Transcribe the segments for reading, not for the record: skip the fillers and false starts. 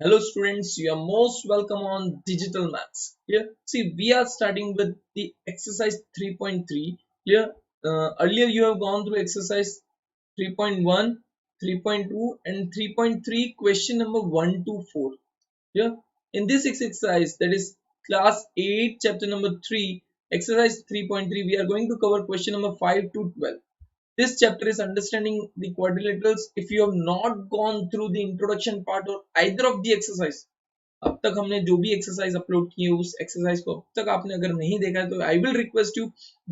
Hello students, you are most welcome on Digital Maths. Here, see, we are starting with the exercise 3.3. Here, earlier you have gone through exercise 3.1, 3.2 and 3.3 question number 1 to 4. Here, in this exercise, that is class 8 chapter number 3, exercise 3.3, we are going to cover question number 5 to 12. This chapter is understanding the quadrilaterals. If you have not gone through the introduction part or either of the exercise, अब तक हमने जो भी exercise upload की है उस exercise को अब तक आपने अगर नहीं देखा है तो I will request you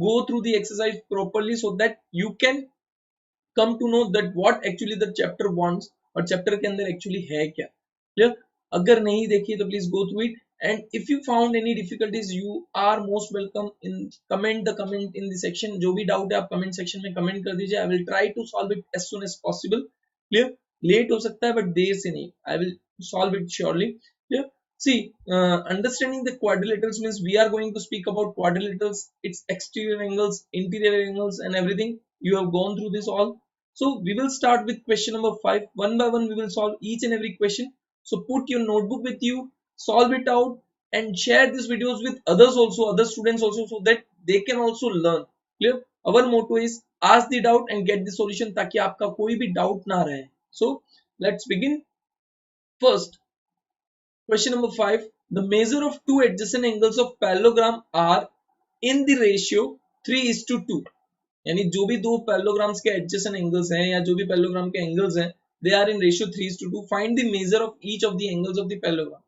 go through the exercise properly so that you can come to know that what actually the chapter wants और चैप्टर के अंदर एक्चुअली है क्या क्लियर। अगर नहीं देखी तो please go through it and if you found any difficulties you are most welcome in comment in the section. जो भी डाउट है आप कमेंट सेक्शन में कमेंट कर दीजिए। I will try to solve it as soon as possible. Clear, late हो सकता है बट देर से नहीं। I will solve it surely. Yeah. See, understanding the quadrilaterals means we are going to speak about quadrilaterals, its exterior angles, interior angles, and everything. You have gone through this all. So we will start with question number 5. One by one, we will solve each and every question. So put your notebook with you, solve it out, and share these videos with others also, other students also, so that they can also learn. Clear? Our motto is ask the doubt and get the solution, ताकि आपका कोई भी doubt ना रहे. So let's begin. First, question number 5. The measure of two adjacent angles of parallelogram are in the ratio 3:2. यानी जो भी दो पैरेललोग्राम्स के एडजेसेंट एंगल्स हैं या जो भी पैरेललोग्राम के एंगल्स हैं they are in ratio 3:2. Find the measure of each of the angles of the parallelogram.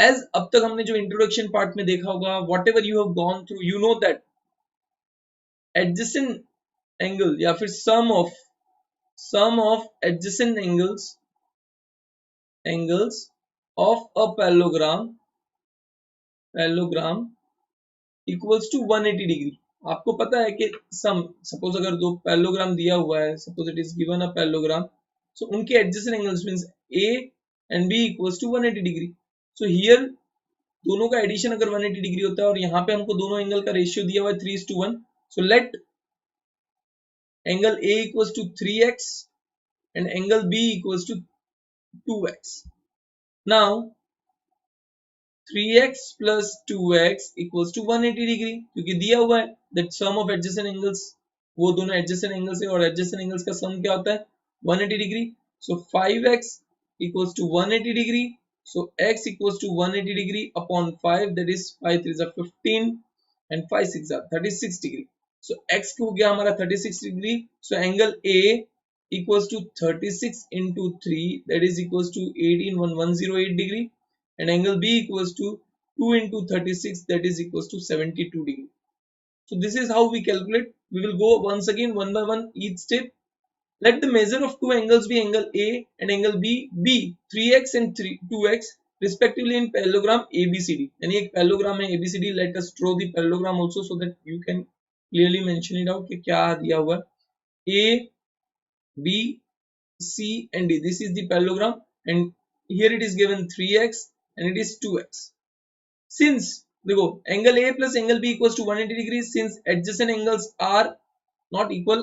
As अब तक हमने जो इंट्रोडक्शन पार्ट में देखा होगा, whatever you have gone through, you know that adjacent angle या फिर sum of adjacent angles of a parallelogram equals to 180 degree. आपको पता है कि सपोज अगर दो पैरेललोग्राम दिया हुआ है, suppose it is given a parallelogram, so उनके adjacent angles means A and B equals to 180 degree. So here दोनों का एडिशन अगर 180 डिग्री होता है और यहाँ पे हमको दोनों एंगल का रेशियो दिया हुआ है 3:1, so let angle A equals to 3x and angle B equals to 2x। Now 3x plus 2x equals to 180 degree, क्योंकि दिया हुआ है that sum of adjacent angles, वो दोनों adjacent angles है और adjacent angles का sum क्या होता है 180 degree. so 5x equals to 180 degree, so x equals to 180 degree upon 5, that is 5 3 is 15 and 5 6 are 36 degree. so x हो गया हमारा 36 degree. so angle A equals to 36 into 3, that is equals to 18,108 degree, and angle B equals to 2 into 36, that is equals to 72 degree. So this is how we calculate. We will go once again one by one each step. Let the measure of two angles be angle A and angle B 3x and 2x respectively in parallelogram ABCD. यानी एक parallelogram है ABCD. Let us draw the parallelogram also so that you can clearly mention it out कि क्या दिया हुआ है। A, B, C and D. This is the parallelogram and here it is given 3x and it is 2x. Since देखो angle A plus angle B equals to 180 degrees, since adjacent angles are not equal,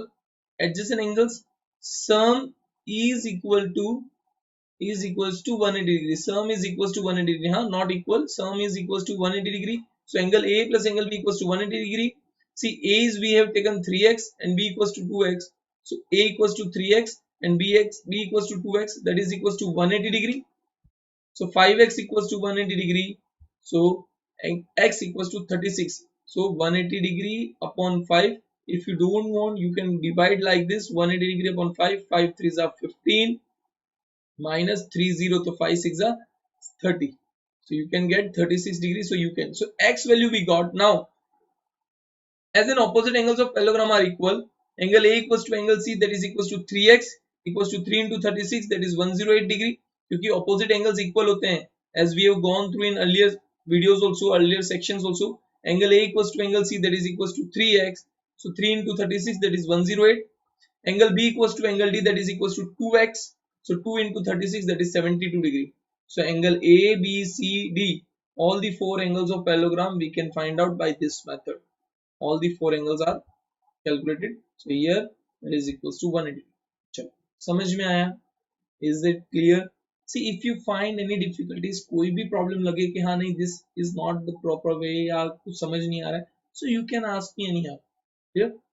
adjacent angles sum is equals to 180 degree. Sum is equals to 180 degree. हाँ, not equal. Sum is equals to 180 degree. So angle A plus angle B equals to 180 degree. See, A is we have taken 3x and B equals to 2x. So A equals to 3x and B equals to 2x, that is equals to 180 degree. So 5x equals to 180 degree. So x equals to 36. So 180 degree upon 5. If you don't want, you can divide like this: 180 degree upon 5. 5 3s are 15 minus 30, so 5 6 are 30. So you can get 36 degrees. So you can. So x value we got. Now, as an opposite angles of parallelogram are equal, angle A equals to angle C, that is equals to 3x equals to 3 into 36, that is 108 degree. क्योंकि opposite angles equal होते हैं, as we have gone through in earlier videos also, earlier sections also. Angle A equals to angle C, that is equals to 3x, so 3 into 36, that is 108. Angle B equals to angle D, that is equals to 2x, so 2 into 36, that is 72 degree. So angle A, B, C, D, all the four angles of parallelogram we can find out by this method. All the four angles are calculated. So here that is equals to 180. चलो समझ में आया? Is it clear? See if you find any difficulties, कोई भी problem लगे कि हाँ नहीं this is not the proper way या कुछ समझ नहीं आ रहा है, so you can ask me any how,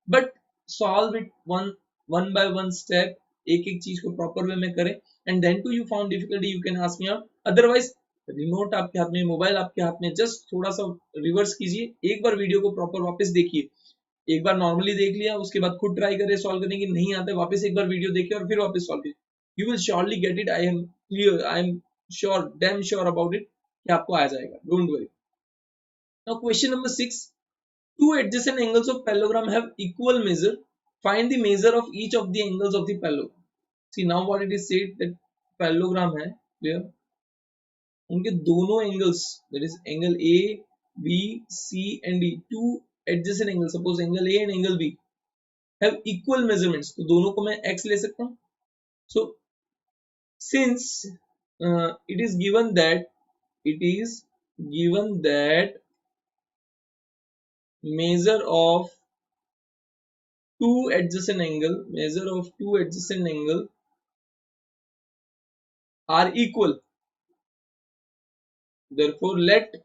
but solve it one one by one step, एक एक चीज को प्रॉपर वे में करें, and then to you found difficulty you can ask me out. Otherwise remote आपके हाथ में, मोबाइल आपके हाथ में, जस्ट थोड़ा सा रिवर्स कीजिए, एक बार वीडियो को प्रॉपर वापस देखिए, एक बार नॉर्मली देख लिया, उसके बाद खुद ट्राई करें सॉल्व करने की, नहीं आता वापस एक बार वीडियो देखिए और फिर वापस सॉल्व कीजिए, you will surely get it. I am clear, I am sure, damn sure about it कि आपको आ जाएगा, don't worry. Now question number 6, two adjacent angles of parallelogram have equal measure, find the measure of each of the angles of the parallelogram। see now what it is said that parallelogram है clear, उनके दोनों angles, that is angle A, B, C and D, two adjacent angles, suppose angle A and angle B have equal measurements, तो दोनों को मैं x ले सकता हूँ। so since it is given that measure of two adjacent angle are equal, therefore let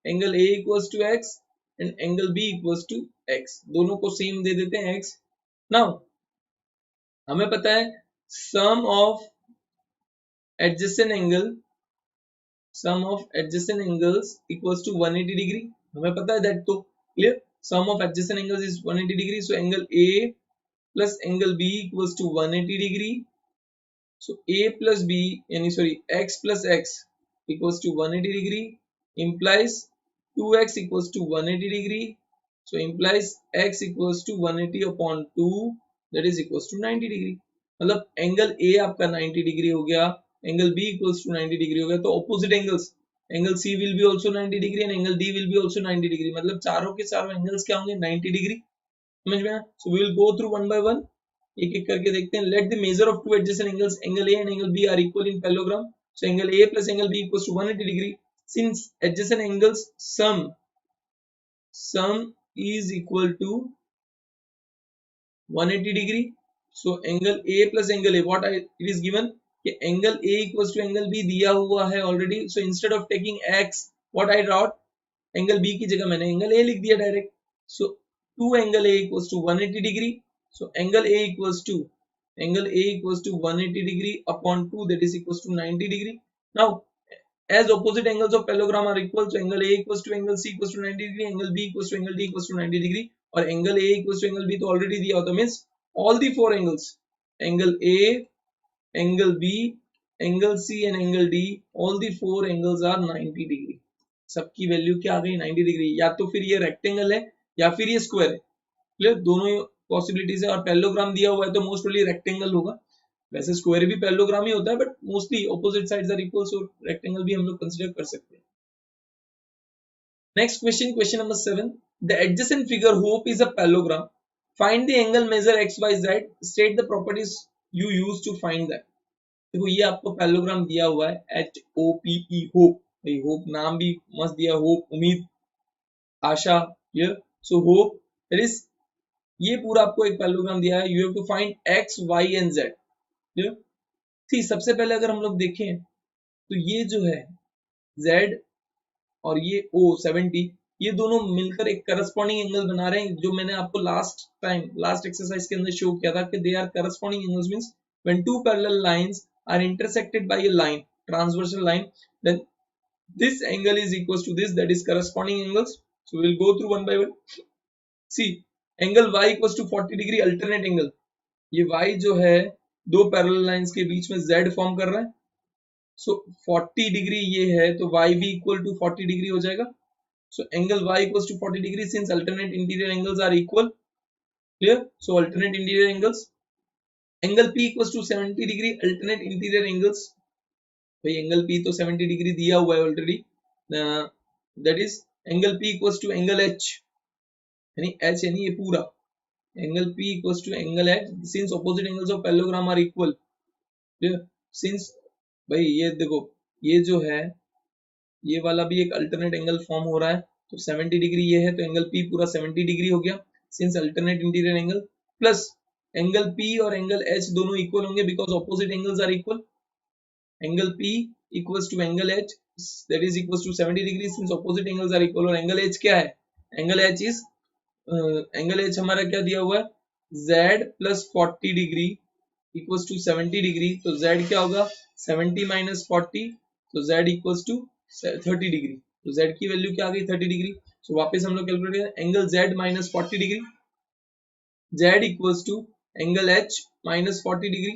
angle A equals to x and angle B equals to x, दोनों को same दे देते हैं x। now हमें पता है sum of adjacent angles equals to 180 degree, हमें पता है that, तो clear, sum of adjacent angles is 180 degree, so angle A plus angle B equals to 180 degree, so A plus B, x plus x equals to 180 degree, implies 2x equals to 180 degree, so implies x equals to 180 upon 2, that is equals to 90 degree। मतलब angle A आपका 90 degree हो गया, angle B equals to 90 degree हो गया, तो opposite angles, angle C will be also 90 degree and angle D will be also 90 degree, मतलब चारों के चारों एंगल्स क्या होंगे 90 डिग्री, समझ में आया। So we will go through one by one, एक एक करके देखते हैं। Let the measure of two adjacent angles angle A and angle B are equal in parallelogram, so angle A plus angle B equals to 180 degree, since adjacent angles sum is equal to 180 degree, so angle A plus angle A, what it is given कि angle A equals to angle B दिया हुआ है already, so instead of taking x what I wrote, angle B की जगह मैंने angle A लिख दिया direct, so 2 angle A equals to 180 degree, so angle A equals to 180 degree upon 2, that is equals to 90 degree। now as opposite angles of parallelogram are equal, so angle A equals to angle C equals to 90 degree, angle B equals to angle D equals to 90 degree, और angle A equals to angle B तो already दिया होता, means all the four angles, angle A, angle B, angle C and angle D, all the four angles are 90 degree। सबकी value क्या आ गई 90 degree, या तो फिर ये रेक्टेंगल है या फिर ये स्क्वायर है, क्लियर, दोनों पॉसिबिलिटीज है, और पैरेललोग्राम दिया हुआ है तो मोस्ट प्रोबेबली रेक्टेंगल होगा, वैसे स्क्वायर भी पैरेललोग्राम ही होता है but mostly opposite sides are equal, so rectangle भी हम लोग कंसीडर कर सकते हैं। Next question, question number 7, the adjacent figure hope is a parallelogram, find the angle measure X Y Z, state the properties you use to find that. देखो ये आपको parallelogram दिया हुआ है HOPE, होप, भाई होप नाम भी मस्त दिया, होप उम्मीद आशा, clear, so hope that is, ये पूरा आपको एक पैरेललोग्राम दिया है, you have to find X Y and Z, clear. See सबसे पहले अगर हम लोग देखें तो ये जो है Z और ये O 70, ये दोनों मिलकर एक करस्पॉन्डिंग एंगल बना रहे हैं, जो मैंने आपको लास्ट एक्सरसाइज के अंदर शो किया था कि they are corresponding angles, means when two parallel lines are intersected by a line, transversal line, then this angle is equals to this, that is corresponding angles। so we'll go through one by one। see angle Y equals to 40 degree alternate angle, ये Y जो है दो parallel lines के बीच में Z form कर रहा है, सो 40 degree ये है तो y भी इक्वल टू 40 डिग्री हो जाएगा, so angle y equals to 40 degree since alternate interior angles are equal, clear, so alternate interior angles, angle p equals to 70 degree alternate interior angles, भाई एंगल p तो 70 degree दिया हुआ है already, that is angle p equals to angle h, यानी h यानी ये पूरा angle p equals to angle h, since opposite angles of parallelogram are equal, clear, since भाई ये देखो ये जो है ये वाला भी एक अल्टरनेट एंगल फॉर्म हो रहा है, तो 70 डिग्री ये है तो एंगल P पूरा 70 डिग्री हो गया since alternate interior angle, plus angle P और एंगल H दोनों इक्वल होंगे because opposite angles are equal, angle P equals to angle H, that is equals to 70 degrees since opposite angles are equal. और angle H क्या है? Angle H is angle H हमारा क्या दिया हुआ है? Z plus 40 degree equals to 70 degree. तो Z क्या होगा? 70 minus 40, तो Z equals to 30 degree. तो Z की वैल्यू क्या आ गई? 30 डिग्री. तो वापस हम लोग कैलकुलेट करें, angle Z minus 40 degree, Z equals to angle H minus 40 degree,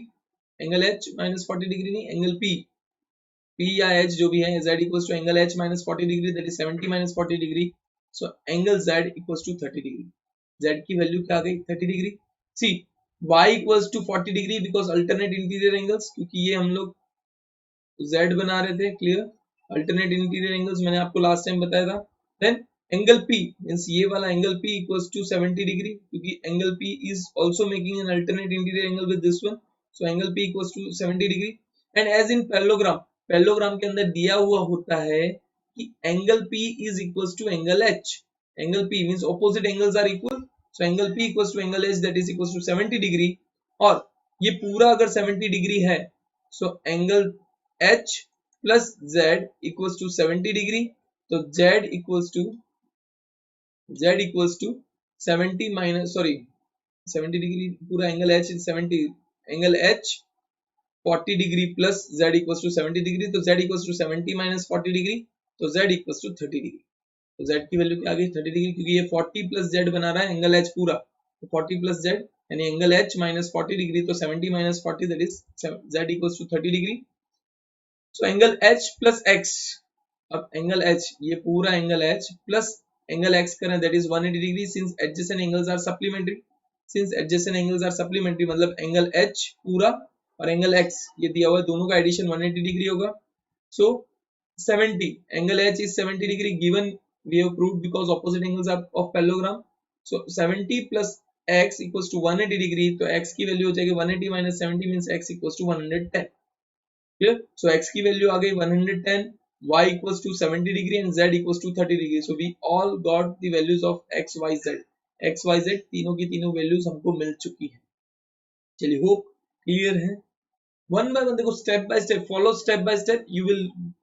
angle H minus 40 degree नहीं, एंगल P या H जो भी है, Z equals to angle H minus 40 degree, that is 70 minus 40 degree. So angle Z equals to 30 degree. Z की value क्या आ गई? 30 degree. See, Y equals to 40 degree because alternate interior angles, क्योंकि ये हम लोग Z बना रहे थे. क्लियर? अल्टरनेट इंटीरियर एंगल्स मैंने आपको लास्ट टाइम बताया था. देन एंगल P मींस ये वाला angle P equals to 70 degree, क्योंकि angle P is also making an alternate interior angle with this one. So angle P equals to 70 degree. And as in parallelogram, parallelogram के अंदर दिया हुआ होता है कि angle P is equals to angle H. Angle P means opposite angles are equal. So angle P equals to angle H, that is equals to 70 degree. और ये पूरा अगर 70 डिग्री है, सो angle H plus Z equals to 70 degree. तो Z equals to 70 minus 70 degree, पूरा angle H is 70, angle H 40 degree plus Z equals to 70 degree. तो Z equals to 70 minus 40 degree, तो Z equals to 30 degree. तो Z की value क्या आ गई? 30 degree, क्योंकि ये 40 plus Z बना रहा है एंगल H पूरा. तो 40 plus Z यानी एंगल H minus 40 डिग्री, तो 70 minus 40 that is Z equals to 30 degree. So angle H plus X, अब एंगल H ये पूरा angle H plus angle X करें, that is 180 degree since adjacent angles are supplementary. Since adjacent angles are supplementary मतलब angle H पूरा और angle X ये दिया हुआ है, दोनों का एडिशन 180 डिग्री होगा. So 70 angle H is 70 degree given, we have proved because opposite angles are of parallelogram. So 70 plus X equals to 180 degree. तो X की वैल्यू हो जाएगी 180 minus 70 means X equals to 110. Clear? So X की value आ गई 110, Y equals to 70 degree and Z equals to 30 degree. So we all got the values of X, Y, Z. X, Y, Z तीनों की तीनों values हमको मिल चुकी है. चलिए, hope clear है. वन बाय वन देखो, step by step follow, step by step you will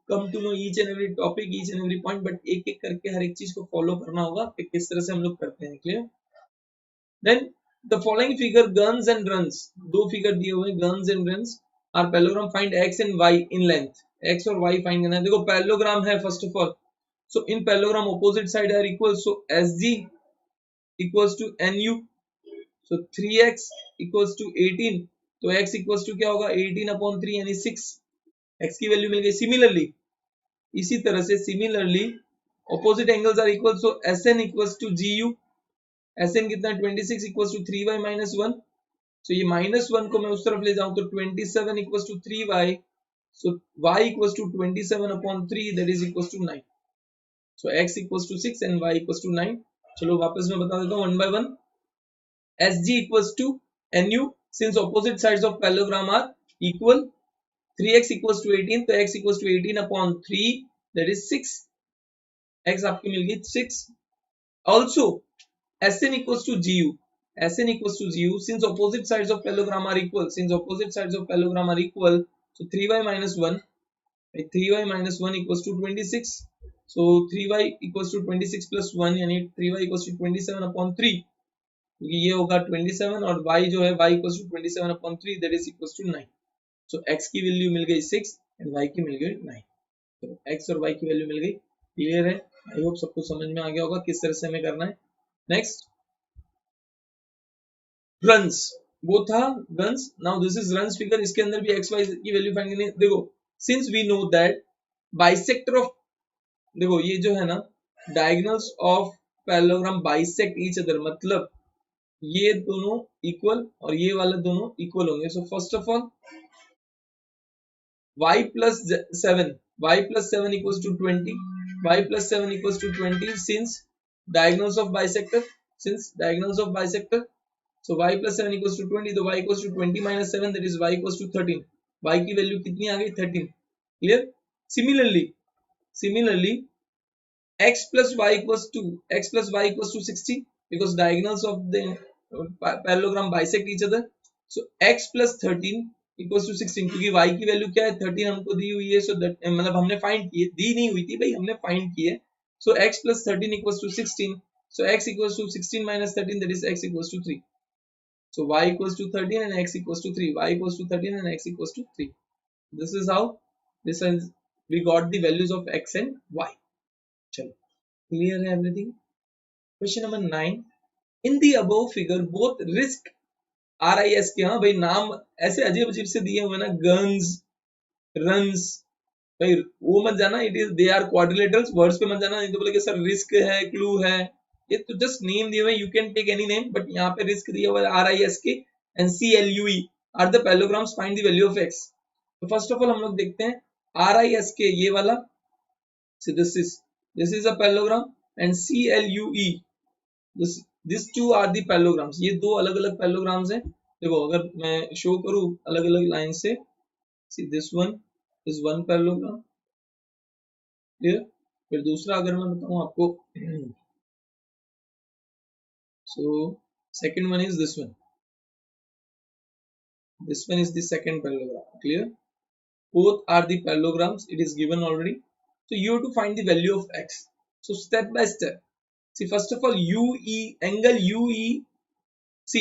come to know each and every topic, each and every point, but एक एक करके हर एक चीज को फॉलो करना होगा कि किस तरह से हम लोग करते हैं. Clear? Then the following figure guns and runs, दो फिगर दिए हुए हैं guns and runs are parallelogram, find x and y in length. x और y फाइंड करना है. देखो पैरेललोग्राम है first of all, so in parallelogram opposite side are equal, so SG equals to NU, सो 3x equals to 18, तो x equals to क्या होगा? 18/3 यानी 6. x की वैल्यू मिल गई. सिमिलरली इसी तरह से similarly opposite angles are equal, so SN equals to GU, SN कितना है? 26 इक्वल्स टू 3y minus 1. सो ये -1 को मैं उस तरफ ले जाऊं तो 27 इक्वल्स टू 3y, सो y equals to 27/3 that is equals to 9. So x equals to 6 and y equals to 9. चलो वापस मैं बता देता हूं one by one. SG equals to NU, since opposite sides of parallelogram are equal, 3x equals to 18, तो x equals to 18/3 that is 6. x आपकी मिल गई 6. Also SN equals to GU. SN equals to GU. Since opposite sides of parallelogram are equal, so 3y minus 1, 3y minus 1 equals to 26. So 3y equals to 26 plus 1 यानी 3y equals to 27/3. क्योंकि ये होगा 27 और y जो है y equals to 27/3 that is equals to 9. So x की value मिल गई 6 and y की मिल गई 9. तो x और y की वैल्यू मिल गई. क्लियर है? आई होप सबको समझ में आ गया होगा किस तरह से हमें करना है. नेक्स्ट रन्स, वो था runs. Now this is runs figure, इसके अंदर भी एक्स वाई की वैल्यू फाइंड करनी है. देखो since we know that bisector of, देखो ये जो है ना diagonals of parallelogram bisect each other, मतलब ये दोनों इक्वल और ये वाले दोनों इक्वल होंगे. So first of all y plus 7 equals to 20, y plus 7 equals to 20 since diagonals of bisector, so y plus 7 equals to 20, तो y equals to 20 minus 7 that is y equals to 13. y की value कितनी आ गई? 13. Clear? Similarly x plus y equals to 60 because diagonals of the parallelogram bisect each other. So x plus 13 equals to 16, क्योंकि y की value क्या है 13 हमको दी हुई है, सो दैट मतलब हमने फाइंड की है, दी नहीं हुई थी भाई, हमने फाइंड की है। सो x plus 13 equals to 16, so x equals to 16 minus 13, that is x equals to 3. So y equals to 13 and x equals to 3, y equals to 13 and x equals to 3. This is how this is we got the values of x and y. चलो, clear है everything? Question number 9. In the above figure, both risk RIS के, हाँ भाई नाम ऐसे अजीब अजीब से दिए हुए ना, गन्स, रन्स, भाई वो मत जाना, it is they are quadrilaterals, words पे मत जाना, नहीं तो बोलेगे सर रिस्क है, क्लू है, ये तो जस्ट नेम दिए हुए, you can take any name, but यहाँ पे रिस्क दिया हुआ है RISK and CLUE are the parallelograms, find the value of x. तो फर्स्ट ऑफ ऑल हम लोग देखते हैं RISK ये वाला, so this is a parallelogram, and CLUE this two are the parallelograms, ये दो अलग अलग parallelograms हैं. देखो अगर मैं शो करूँ अलग अलग लाइन से, see this one is one parallelogram, clear. फिर दूसरा अगर मैं बताऊं आपको, so second one is this one is the second parallelogram, clear. Both are the parallelograms, it is given already, so you have to find the value of x. So step by step, see first of all UE, angle UEC,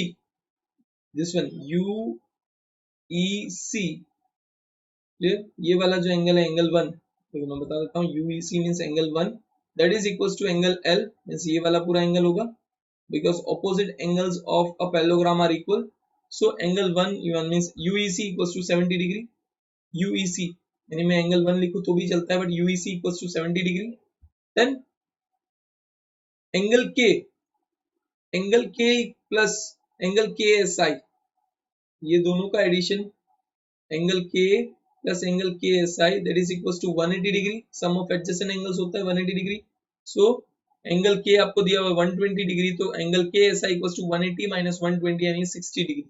this one UEC, clear. ये वाला जो angle है angle 1, तो मैं बता देता हूँ UEC means angle 1, that is equals to angle L, means ये वाला पूरा एंगल होगा, because opposite angles of a parallelogram are equal, so angle 1 means UEC equals to 70 degree. UEC यानी मैं एंगल 1 लिखूं तो भी चलता है, but UEC equals to 70 degree. then angle K plus angle KSI, ये दोनों का addition, angle K plus angle KSI that is equals to 180 degree, sum of adjacent angles होता है 180 degree. so एंगल K आपको दिया हुआ है 120 डिग्री, तो angle KSI equals to 180 minus 120 यानी 60 डिग्री.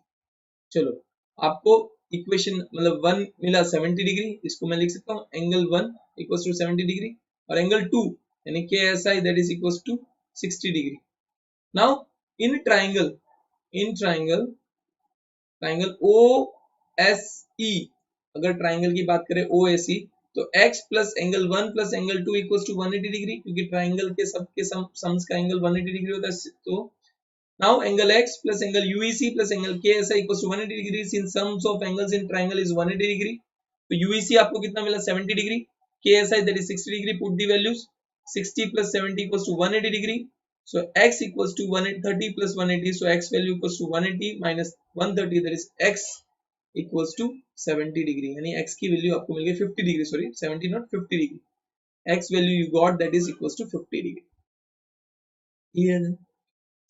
चलो आपको इक्वेशन मतलब 1 मिला 70 डिग्री, इसको मैं लिख सकता हूँ एंगल 1 equals to 70 डिग्री, और एंगल 2 यानी KSI that is equals to 60 degree. now in triangle OSE, अगर ट्राइंगल की बात करें OSE, तो x plus angle 1 plus angle 2 equals to 180 degree, क्योंकि ट्राइंगल के सबके सम्स का एंगल 180 डिग्री होता है. तो now angle x plus angle UEC plus angle KSI equals to 180 degree, since sums of angles in triangle is 180 degree. तो UEC आपको कितना मिला 70 degree, KSI that is 60 degree, put the values, 60 plus 70 equals to 180 degree. So x equals to 130 plus 180. So x value equals to 180 minus 130, that is x equals to 70 degree. यानी x की value आपको मिल गई 50 degree, sorry 70 not 50 degree. x value you got that is equals to 50 degree. Clear है?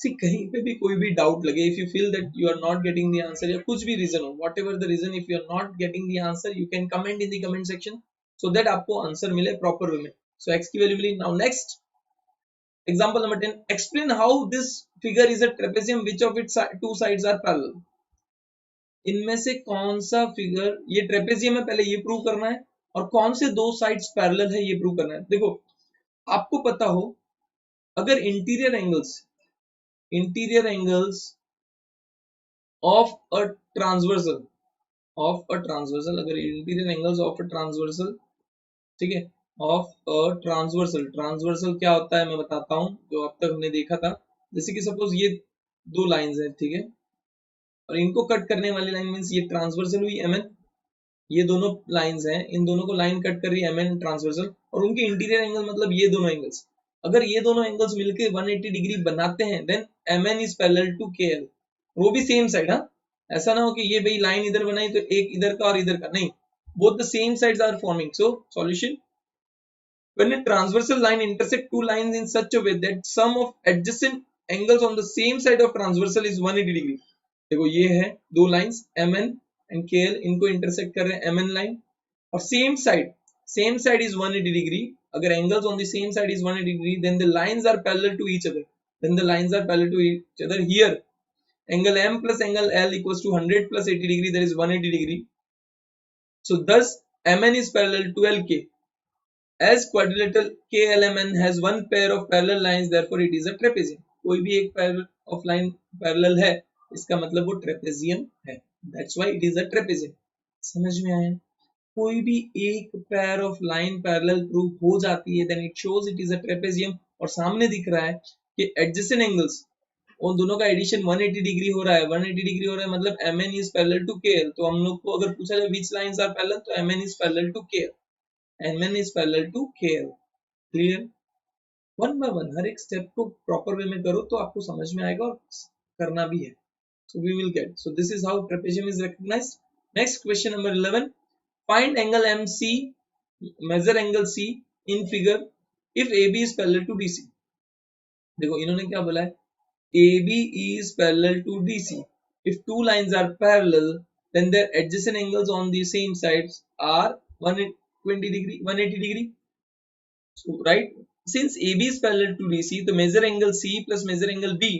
See, कहीं पे भी कोई भी डाउट लगे, if you feel that you are not getting the answer, या कुछ भी रीजन हो, whatever the reason, if you are not getting the answer, you can comment in the comment section so that आपको answer मिले proper way में. So x की value milli. Now next example number 10, explain how this figure is a trapezium, which of its two sides are parallel. इनमें से कौन सा figure ये trapezium है, पहले ये प्रूव करना है, और कौन से दो साइड्स पैरेलल है ये प्रूव करना है. देखो आपको पता हो, अगर interior angles of a transversal अगर interior angles of a transversal, ठीक है, ऑफ अ ट्रांसवर्सल क्या होता है मैं बताता हूं, जो अब तक हमने देखा था. जैसे कि सपोज ये दो लाइंस हैं, ठीक है, और इनको कट करने वाली लाइन मींस ये ट्रांसवर्सल हुई MN, ये दोनों लाइंस हैं, इन दोनों को लाइन कट कर रही है MN ट्रांसवर्सल, और उनके इंटीरियर एंगल मतलब ये दोनों एंगल्स, अगर ये दोनों एंगल्स मिलकर 180 डिग्री बनाते हैं, then MN is parallel to KL, वो भी सेम साइड. हाँ, ऐसा ना हो कि ये भाई लाइन इधर बनाई तो एक इधर का और इधर का, नहीं, both the same sides are forming. So solution, when a transversal line intersect two lines in such a way that sum of adjacent angles on the same side of transversal is 180 degree. देखो ये है दो lines MN and KL, इनको intersect कर रहे हैं MN line, और same side is 180 degree. अगर angles on the same side is 180 degree, then the lines are parallel to each other. Here angle M plus angle L equals to 100 plus 80 degree, that is 180 degree. So thus MN is parallel to LK. As quadrilateral KLMN has one pair of parallel lines, therefore it is a trapezium. कोई भी एक pair of line parallel है, इसका मतलब वो trapezium है. That's why it is a trapezium. समझ में आया? कोई भी एक pair of line parallel proof हो जाती है then it shows it is a trapezium, और सामने दिख रहा है कि एडजेसेंट एंगल्स उन दोनों का एडिशन 180 डिग्री हो रहा है, 180 डिग्री हो रहा है, मतलब mn is parallel to kl। तो हम लोग को अगर पूछा जाए व्हिच लाइंस आर पैरेलल, तो mn is parallel to kl, mn is parallel to kl। Clear? One by one हर एक स्टेप को प्रॉपर वे में करो तो आपको समझ में आएगा और करना भी है। So we will get. So this is how trapezium is recognized. Next question number 11. Find angle MC, measure angle C in figure if AB is parallel to DC. देखो इन्होंने क्या बोला है, AB is parallel to DC. If two lines are parallel, then their adjacent angles on the same sides are 120 degree, 180 degree. So right, since AB is parallel to DC, the measure angle C plus measure angle B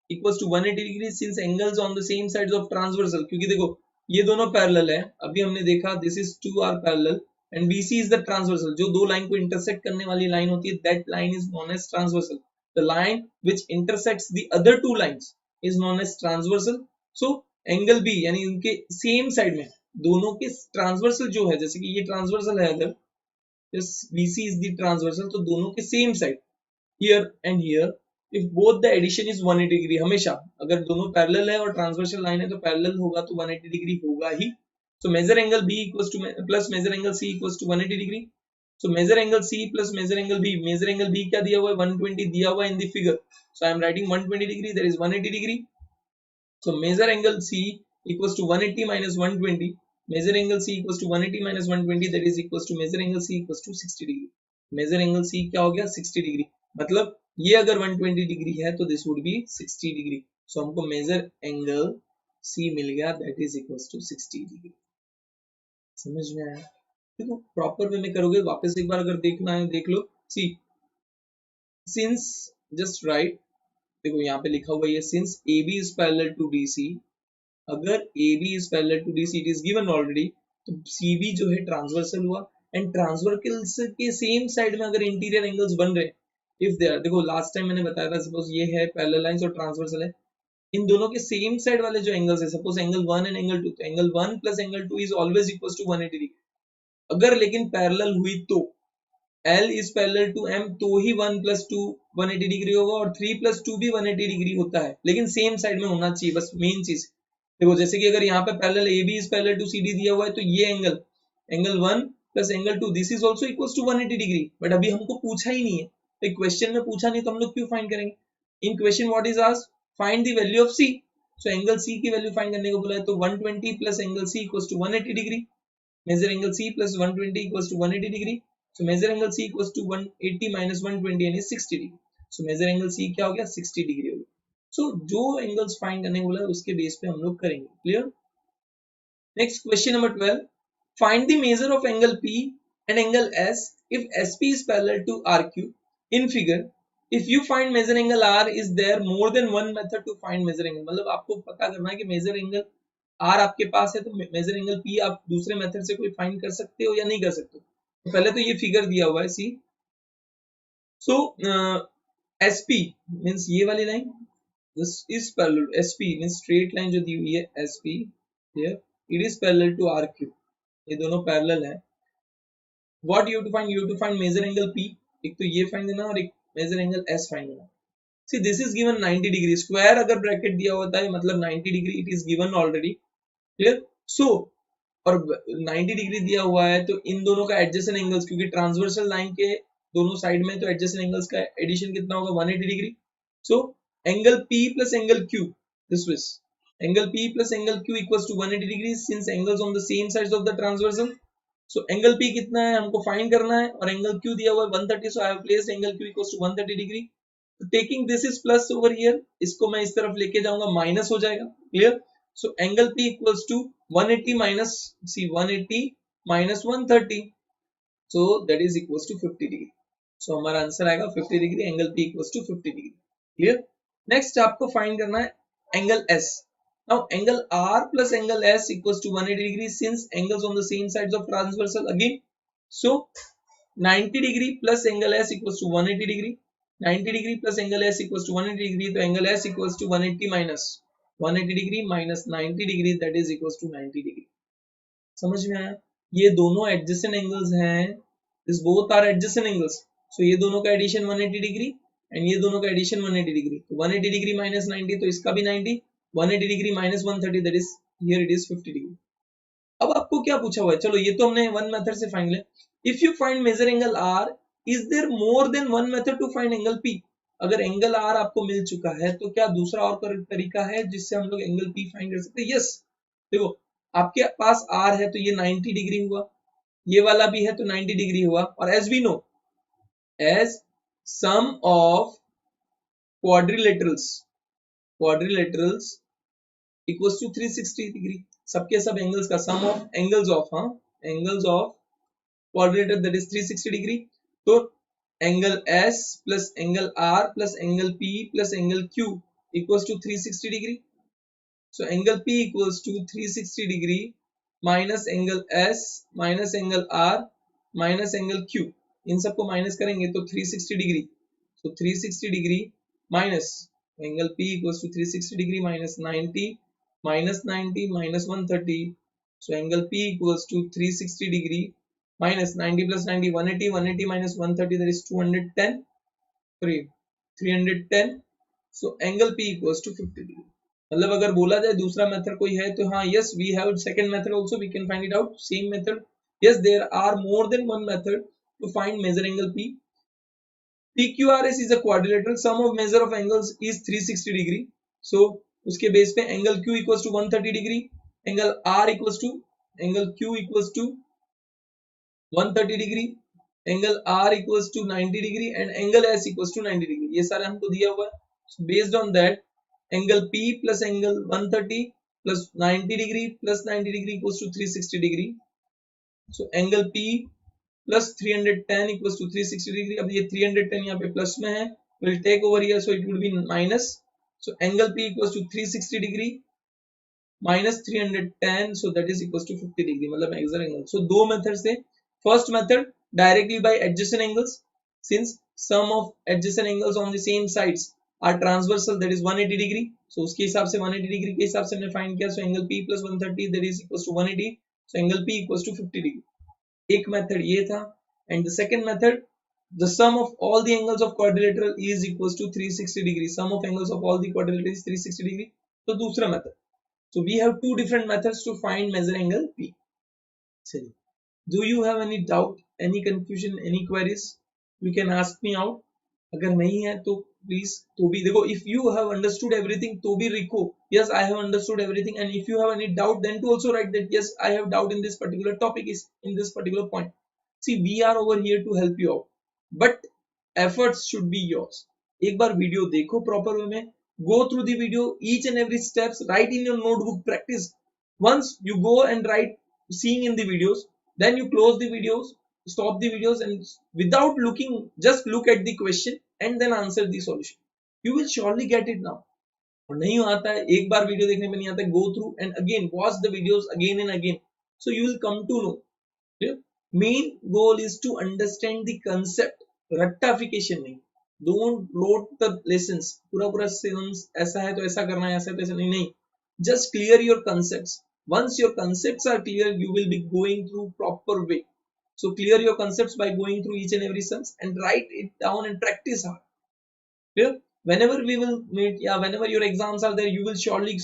equals to 180 degree since angles on the same sides of transversal। क्योंकि देखो ये दोनों parallel है, अभी हमने देखा this is two are parallel and BC is the transversal. जो दो लाइन को इंटरसेक्ट करने वाली लाइन होती है that line is known as transversal. The line which intersects the other two lines is known as transversal. So angle B यानी उनके same side में दोनों के ट्रांसवर्सल जो है, जैसे कि ये ट्रांसवर्सल है, अगर BC is the transversal तो दोनों के same side here and here if both the addition is 180 degree, हमेशा अगर दोनों पैरेलल है और ट्रांसवर्सल लाइन है तो पैरेलल होगा तो 180 डिग्री होगा ही। so measure angle B equals to plus measure angle C equals to 180 degree। so measure angle C plus measure angle B, measure angle B क्या दिया हुआ है 120 दिया हुआ है in the figure, so I am writing 120 degree, there is 180 degree। so measure angle C equals to 180 minus 120, measure angle C equals to 180 minus 120 that is equals to measure angle C equals to 60 degree। measure angle C क्या हो गया 60 degree, मतलब ये अगर 120 degree है तो this would be 60 degree. So हमको measure angle C मिल गया that is equals to 60 degree. समझ में आया? देखो प्रॉपर वे में करोगे, वापस एक बार अगर देखना है देख लो। सी सिंस जस्ट राइट, देखो यहाँ पे लिखा हुआ है since AB is parallel to BC, अगर AB is parallel to DC it is given already, तो CB जो है ट्रांसवर्सल हुआ एंड ट्रांसवर्सल्स के सेम साइड में अगर इंटीरियर एंगल्स बन रहे हैं इफ दे आर, देखो लास्ट टाइम मैंने बताया था सपोज ये है पैरेलल लाइंस और ट्रांसवर्सल है, इन दोनों के सेम साइड वाले जो एंगल्स है सपोज एंगल 1 एंड एंगल 2, तो angle 1 plus angle 2 is always equals to 180 degree. अगर लेकिन पैरेलल हुई तो L is parallel to M तो ही 1 प्लस 2 180 डिग्री होगा और 3 प्लस 2 भी 180 डिग्री होता है, लेकिन सेम साइड में होना चाहिए, बस मेन चीज। देखो जैसे कि अगर यहाँ पे parallel AB is parallel to CD दिया हुआ है तो ये angle angle 1 plus angle 2 this is also equals to 180 degree, but अभी हमको पूछा ही नहीं है, तो क्वेश्चन में पूछा नहीं तो हम लोग क्यों फाइंड करेंगे। In question what is asked, find the value of C। So angle C की वैल्यू फाइंड करने को बोला है तो 120 plus angle C equals to 180 degree, measure angle C plus 120 equals to 180 degree। So measure angle C equals to 180 minus 120 यानी 60 degree। So measure angle C क्या हो गया 60 डिग्री हो गया। So जो एंगल्स फाइंड करने को बोला है उसके बेस पे हम लोग करेंगे। Clear? Next question number 12, find the measure of angle P and angle S if SP is parallel to RQ in figure। if you find measure angle R is there more than one method to find measure angle, मतलब आपको पता करना है कि major angle R आपके पास है तो major angle P आप दूसरे मेथड से कोई फाइंड कर सकते हो या नहीं कर सकते हो। तो पहले तो ये फिगर दिया हुआ है सी। सो SP मींस ये वाली line this is parallel, SP means straight line जो दी हुई है SP here it is parallel to RQ, ये दोनों पैरेलल है। What you to find, you to find measure angle P, एक तो ये फाइंड करना और एक मेजर एंगल S फाइंड करना। See this is given 90 degree, square अगर ब्रैकेट दिया होता है मतलब 90 degree it is given already. Clear? So और 90 डिग्री दिया हुआ है तो इन दोनों का एडजेसेंट एंगल्स, क्योंकि ट्रांसवर्सल लाइन के दोनों साइड में तो एडजेसेंट एंगल्स का एडिशन कितना होगा 180 degree. So angle P plus angle Q, this was angle P plus angle Q equals to 180 degree since angles on the same sides of the transversal. So angle P कितना है हमको find करना है और angle Q दिया हुआ है 130, so I have placed angle Q equals to 130 degree. तो taking this is plus over here, इसको मैं इस तरफ लेके जाऊंगा माइनस हो जाएगा। Clear? So angle P equals to 180 minus, see 180 minus 130, so that is equals to 50 degree। So हमारा आंसर आएगा 50 degree, angle P equals to 50 degree. Clear? Next आपको फाइंड करना है angle S। Now angle R plus angle S equals to 180 degree since angles on the same sides of transversal again। So 90 degree plus angle S equals to 180 degree, 90 degree plus angle S equals to 180 degree, तो angle S equals to 180 minus 180 degree minus 90 degree that is equals to 90 degree। समझ में आया? ये दोनों adjacent angles हैं, this both are adjacent angles, so ये दोनों का एडिशन 180 डिग्री एंड ये दोनों का एडिशन 180 डिग्री, तो 180 डिग्री माइनस 90 तो इसका भी 90, 180 degree minus 130 that is here it is 50 degree. अब आपको क्या पूछा हुआ है, चलो ये तो हमने वन मेथड से फाइंड लिया। If you find measure angle R, is there more than one method to find angle P? अगर एंगल आर आपको मिल चुका है तो क्या दूसरा और तरीका है जिससे हम लोग एंगल पी फाइंड कर सकते हैं? यस, देखो आपके पास आर है तो ये 90 डिग्री हुआ, ये वाला भी है तो 90 डिग्री हुआ, और as we know as sum of quadrilaterals equals to 360 degree, सबके सब एंगल्स का sum of angles of quadrilateral that is 360 degree, तो angle S plus angle R plus angle P plus angle Q equals to 360 degree, so angle P equals to 360 degree minus angle S minus angle R minus angle Q, इन सबको minus करेंगे तो 360 degree, so 360 degree minus angle P equals to 360 degree minus 90 minus 90 minus 130, so angle P equals to 360 degree minus 90 plus 90 180, 180 minus 130 that is 210, sorry 310, so angle P equals to 50 degree। मतलब अगर बोला जाए दूसरा method कोई है तो हाँ, yes we have second method also, we can find it out, same method, yes there are more than one method to find measure angle P। PQRS is a quadrilateral, sum of measure of angles is 360 degree, so उसके base पे angle Q equals to 130 degree, angle R equals to angle Q equals to 130 degree, angle R equals to 90 degree and angle S equals to 90 degree, ये सारा हमको दिया हुआ है। So based on that angle P plus angle 130 plus 90 degree plus 90 degree equals to 360 degree, so angle P plus 310 equals to 360 degree, अब ये 310 यहाँ पे प्लस में है, will take over here so it will be minus, so angle P equals to 360 degree minus 310, so that is equals to 50 degree, मतलब एक्सर angle. सो दो method से, first method directly by adjacent angles, since sum of adjacent angles on the same sides are transversal that is 180 degree, so उसके हिसाब से 180 degree के हिसाब से हमने फाइंड किया, सो angle P plus 130 that is equals to 180, so angle P equals to 50 degree. एक method ये था, and the second method the sum of all the angles of quadrilateral is equals to 360 degree, sum of angles of all the quadrilateral is 360 degree, तो दूसरा method. So we have two different methods to find measure angle P. चलिए, do you have any doubt, any confusion, any queries? You can ask me out. अगर नहीं है तो please तो भी देखो, if you have understood everything तो भी लिखो yes I have understood everything, and if you have any doubt then to also write that yes I have doubt in this particular topic, is in this particular point. See, we are over here to help you out, but efforts should be yours. एक बार video देखो proper way में, go through the video each and every steps, write in your notebook, practice. Once you go and write seeing in the videos, then you close the videos, stop the videos, and without looking just look at the question and then answer the solution, you will surely get it now. और नहीं आता है, एक बार video देखने में नहीं आता है, go through and again watch the videos again and again, so you will come to know. Main goal is to understand the concept, rectification नहीं, don't load the lessons, पूरा सेंस ऐसा है तो ऐसा करना है, ऐसा है तो ऐसा नहीं, नहीं, just clear your concepts. Once your concepts are clear, you will be going through proper way. So clear your concepts by going through each and every sums and write it down and practice hard. Clear? Whenever we will meet, yeah, whenever your exams are there, you will surely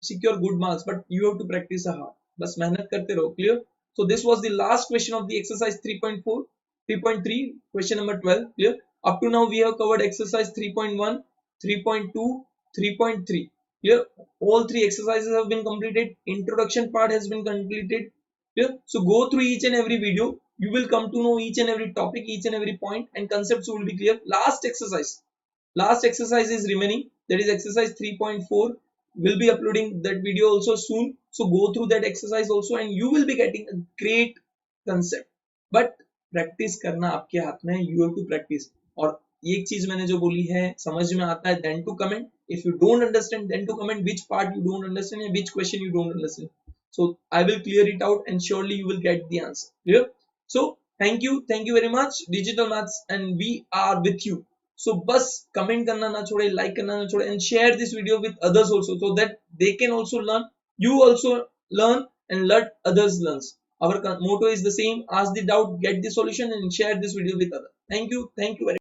secure good marks, but you have to practice hard. बस मेहनत करते रहो। Clear? So this was the last question of the exercise 3.4, 3.3, question number 12. Clear? Up to now we have covered exercise 3.1, 3.2, 3.3. Clear? All three exercises have been completed. Introduction part has been completed. Clear? So go through each and every video. You will come to know each and every topic, each and every point, and concepts will be clear. Last exercise is remaining, that is exercise 3.4. will be uploading that video also soon, so go through that exercise also and you will be getting a great concept, but practice करना आपके हाथ में है, you have to practice। और एक चीज मैंने जो बोली है समझ में आता है then to comment, if you don't understand then to comment which part you don't understand and which question you don't understand, so I will clear it out and surely you will get the answer। Clear? So thank you very much, Digital Maths, and we are with you। So बस comment करना ना छोड़े, like करना ना छोड़े, and share this video with others also so that they can also learn, you also learn and let others learn। our motto is the same: ask the doubt, get the solution, and share this video with others. Thank you very